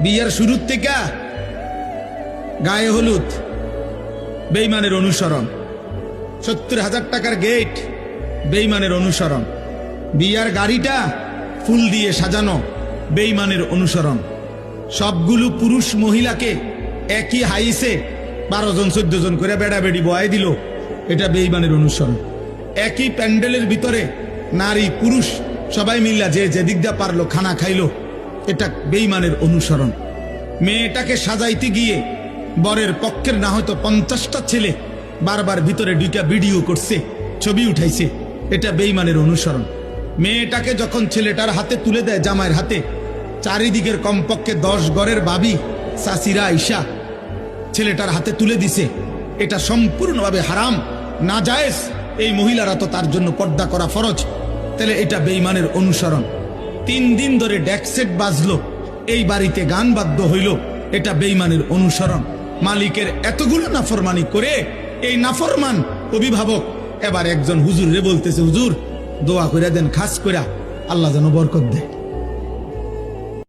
বিয়ের শুরুর থেকে গায়ে হলুদ, বেঈমানের অনুসরণ। 70,000 টাকার গেট, বেঈমানের অনুসরণ। বিয়ার গাড়িটা ফুল দিয়ে সাজানো, বেঈমানের অনুসরণ। সবগুলো পুরুষ মহিলাকে একই হাইসে 12 জন 14 জন করে বেড়াবেড়ি বয়াই দিল, এটা বেঈমানের অনুসরণ। একই প্যান্ডেলের ভিতরে নারী পুরুষ সবাই মিল্লা যে যেদিক দিয়ে পারলো খানা খাইলো, এটা বেঈমানের অনুসরণ। মেয়েটাকে সাজাইতে গিয়ে বরের পক্ষের না হয়তো 50টা ছেলে বারবার ভিতরে 2টা ভিডিও করছে, ছবি উঠাইছে, এটা বেঈমানের অনুসরণ। মেয়েটাকে যখন ছেলেটার হাতে তুলে দেয়, জামাইয়ের হাতে, চারিদিকের কমপক্ষে 10 ঘরের ভাবি চাচিরা আইসা ছেলেটার হাতে তুলে দিছে, এটা সম্পূর্ণভাবে হারাম, নাজায়েজ। এই মহিলারা তো তার জন্য পর্দা করা ফরজ, তাহলে এটা বেঈমানের অনুসরণ। 3 দিন ধরে ডেকসেট বাজলো, এই বাড়িতে গান বাদ্য হইল, এটা বেঈমানের অনুসরণ। মালিকের এতগুলো নাফরমানি করে এই নাফরমান অভিভাবক এবার একজন হুজুর রে বলতেছে, হুজুর দোয়া কইরা দেন, খাস কইরা আল্লাহ যেন বরকত দেয়।